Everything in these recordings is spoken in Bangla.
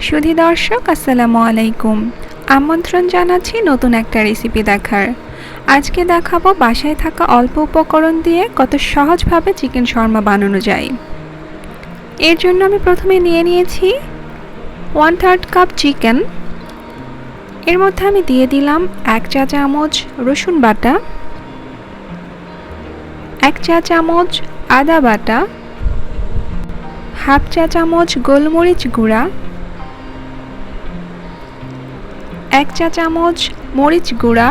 সুধী দর্শক আসসালামু আলাইকুম। আমন্ত্রণ জানাচ্ছি নতুন একটা রেসিপি দেখার। আজকে দেখাবো বাসায় থাকা অল্প উপকরণ দিয়ে কত সহজভাবে চিকেন শর্মা বানানো যায়। এর জন্য আমি প্রথমে নিয়ে নিয়েছি 1/3 কাপ চিকেন। এর মধ্যে আমি দিয়ে দিলাম 1 চা চামচ রসুন বাটা, 1 চা চামচ আদা বাটা, হাফ চা চামচ গোলমরিচ গুঁড়া, 1 চা চামচ মরিচ গুঁড়া,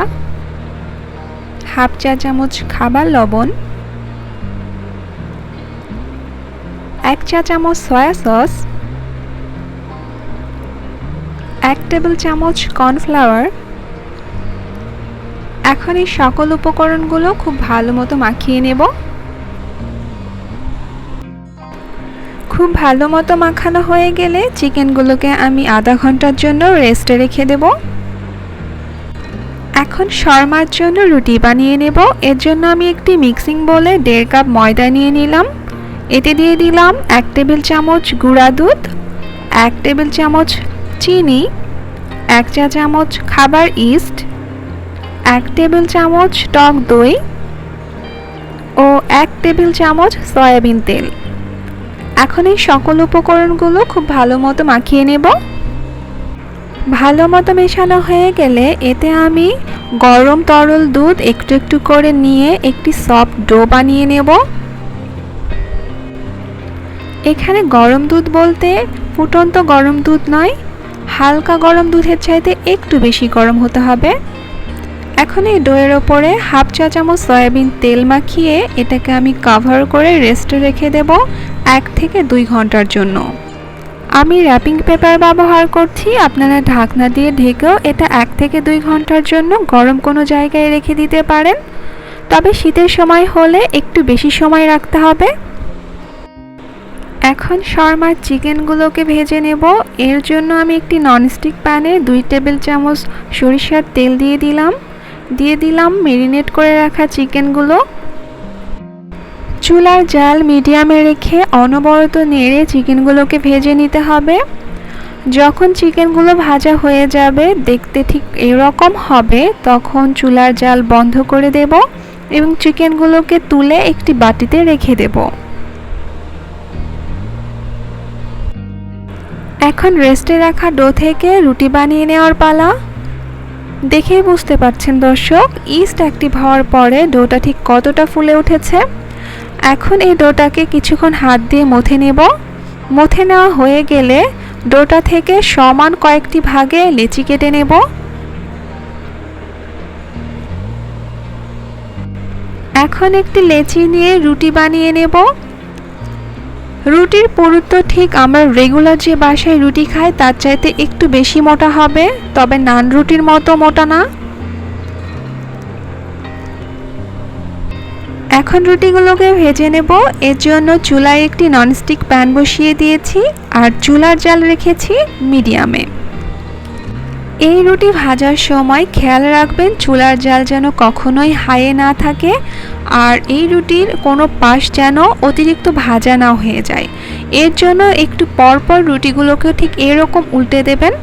হাফ চা চামচ খাবার লবণ, 1 চা চামচ সয়া সস, 1 টেবিল চামচ কর্নফ্লাওয়ার। এখন এই সকল উপকরণগুলো খুব ভালো মতো মাখিয়ে নেব। খুব ভালো মতো মাখানো হয়ে গেলে চিকেনগুলোকে আমি আধা ঘন্টার জন্য রেস্টে রেখে দেব। এখন শর্মার জন্য রুটি বানিয়ে নেব। এর জন্য আমি একটি মিক্সিং বোলে 1.5 কাপ ময়দা নিয়ে নিলাম। এতে দিয়ে দিলাম 1 টেবিল চামচ গুঁড়া দুধ, 1 টেবিল চামচ চিনি, 1 চা চামচ খাবার ইস্ট, 1 টেবিল চামচ টক দই ও 1 টেবিল চামচ সয়াবিন তেল। এখন এই সকল উপকরণগুলো খুব ভালো মতো মাখিয়ে নেব। ভালো মতো মেশানো হয়ে গেলে এতে আমি গরম তরল দুধ একটু একটু করে নিয়ে একটি সফট ডো বানিয়ে নেব। এখানে গরম দুধ বলতে ফুটন্ত গরম দুধ নয়, হালকা গরম দুধের চাইতে একটু বেশি গরম হতে হবে। এখন এই ডোয়ের ওপরে হাফ চা চামচ সয়াবিন তেল মাখিয়ে এটাকে আমি কভার করে রেস্টে রেখে দেব 1 থেকে 2 ঘন্টার জন্য। আমি র্যাপিং পেপার ব্যবহার করছি, আপনারা ঢাকনা দিয়ে ঢেকেও এটা 1 থেকে 2 ঘন্টার জন্য গরম কোনো জায়গায় রেখে দিতে পারেন। তবে শীতের সময় হলে একটু বেশি সময় রাখতে হবে। এখন শর্মার চিকেনগুলোকে ভেজে নেব। এর জন্য আমি একটি ননস্টিক প্যানে 2 টেবিল চামচ সরিষার তেল দিয়ে দিলাম ম্যারিনেট করে রাখা চিকেনগুলো। চুলার জাল মিডিয়ামে রেখে অনবরত নেড়ে চিকেনগুলোকে ভেজে নিতে হবে। যখন চিকেনগুলো ভাজা হয়ে যাবে, দেখতে ঠিক এরকম হবে, তখন চুলার জাল বন্ধ করে দেব এবং চিকেনগুলোকে তুলে একটি বাটিতে রেখে দেব। এখন রেস্টে রাখা ডো থেকে রুটি বানিয়ে নেওয়ার পালা। দেখেই বুঝতে পারছেন দর্শক, ইস্ট অ্যাক্টিভ হওয়ার পরে ডোটা ঠিক কতটা ফুলে উঠেছে। এখন এই ডোটাকে কিছুক্ষণ হাত দিয়ে মথে নেব। মথে নেওয়া হয়ে গেলে ডোটা থেকে সমান কয়েকটি ভাগে লেচি কেটে নেব। এখন একটি লেচি নিয়ে রুটি বানিয়ে নেব। রুটির পুরুত্ব ঠিক আমরা রেগুলার যে বাসায় রুটি খাই তার চাইতে একটু বেশি মোটা হবে, তবে নান রুটির মতো মোটা না। এখন রুটিগুলোকে ভেজে নেব। এর জন্য চুলায় একটি ননস্টিক প্যান বসিয়ে দিয়েছি আর চুলার জাল রেখেছি মিডিয়ামে। এই রুটি ভাজার সময় খেয়াল রাখবেন চুলার জাল যেন কখনোই হাইয়ে না থাকে, আর এই রুটির কোনো পাশ যেন অতিরিক্ত ভাজা না হয়ে যায়। এর জন্য একটু পরপর রুটিগুলোকে ঠিক এরকম উল্টে দেবেন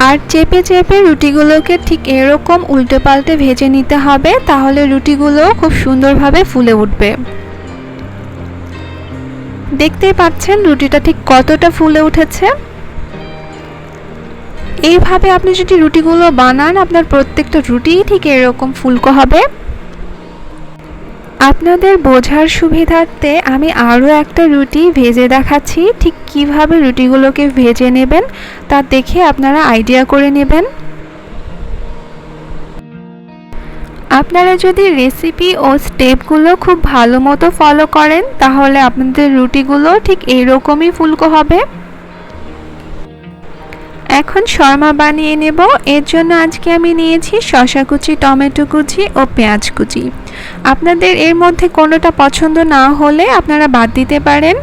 আর চেপে চেপে রুটিগুলোকে ঠিক এরকম উল্টে পাল্টে ভেজে নিতে হবে, তাহলে রুটিগুলো খুব সুন্দরভাবে ফুলে উঠবে। দেখতেই পাচ্ছেন রুটিটা ঠিক কতটা ফুলে উঠেছে। এইভাবে আপনি যদি রুটিগুলো বানান, আপনার প্রত্যেকটা রুটিই ঠিক এরকম ফুলকো হবে। আপনাদের বোঝার সুবিধার্থে আমি আরও একটা রুটি ভেজে দেখাচ্ছি। ঠিক কিভাবে রুটিগুলোকে ভেজে নেবেন তা দেখে আপনারা আইডিয়া করে নেবেন। আপনারা যদি রেসিপি ও স্টেপগুলো খুব ভালো মতো ফলো করেন, তাহলে আপনাদের রুটিগুলো ঠিক এইরকমই ফুলকো হবে। এখন শর্মা বানিয়ে নেব। এর জন্য আজকে আমি নিয়েছি শসা কুচি, টমেটো কুচি ও পেঁয়াজ কুচি। আপনাদের এর মধ্যে কোনোটা পছন্দ না হলে আপনারা বাদ দিতে পারেন।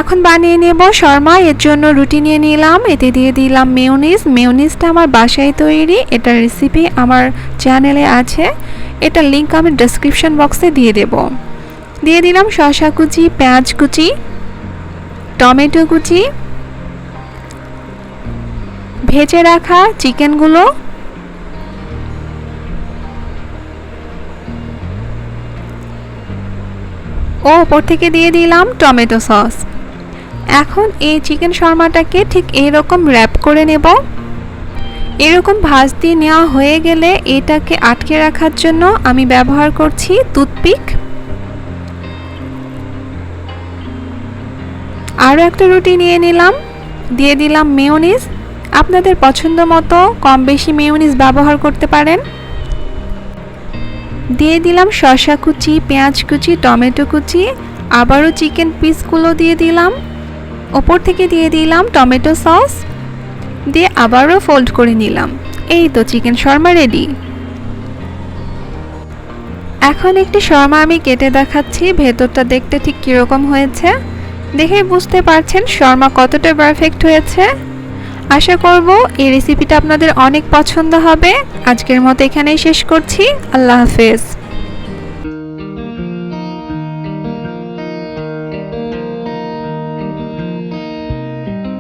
এখন বানিয়ে নেব শর্মা। এর জন্য রুটি নিয়ে নিলাম, এতে দিয়ে দিলাম মেয়োনিজ। মেয়োনিজটা আমার বাসায় তৈরি, এটার রেসিপি আমার চ্যানেলে আছে, এটার লিঙ্ক আমি ডেসক্রিপশন বক্সে দিয়ে দেব। দিয়ে দিলাম শসা কুচি, পেঁয়াজ কুচি, টমেটো কুচি, ভেজে রাখা চিকেনগুলো, ও ওপর থেকে দিয়ে দিলাম টমেটো সস। এখন এই চিকেন শর্মাটাকে ঠিক এইরকম র্যাপ করে নেব। এরকম ভাঁজ দিয়ে নেওয়া হয়ে গেলে এটাকে আটকে রাখার জন্য আমি ব্যবহার করছি টুথপিক। আরও একটা রুটি নিয়ে নিলাম, দিয়ে দিলাম মেয়োনিজ। আপনাদের পছন্দ মতো কম বেশি মেয়োনিজ ব্যবহার করতে পারেন। দিয়ে দিলাম শসা কুচি, পেঁয়াজ কুচি, টমেটো কুচি, আবারও চিকেন পিসগুলো দিয়ে দিলাম। ওপর থেকে দিয়ে দিলাম টমেটো সস, দিয়ে আবারও ফোল্ড করে নিলাম। এই তো চিকেন শর্মা রেডি। এখন একটি শর্মা আমি কেটে দেখাচ্ছি ভেতরটা দেখতে ঠিক কীরকম হয়েছে। দেখে বুঝতে পারছেন শর্মা কতটা পারফেক্ট হয়েছে। আশা করব এই রেসিপিটা আপনাদের অনেক পছন্দ হবে। আজকের মতো এখানেই শেষ করছি। আল্লাহ হাফেজ।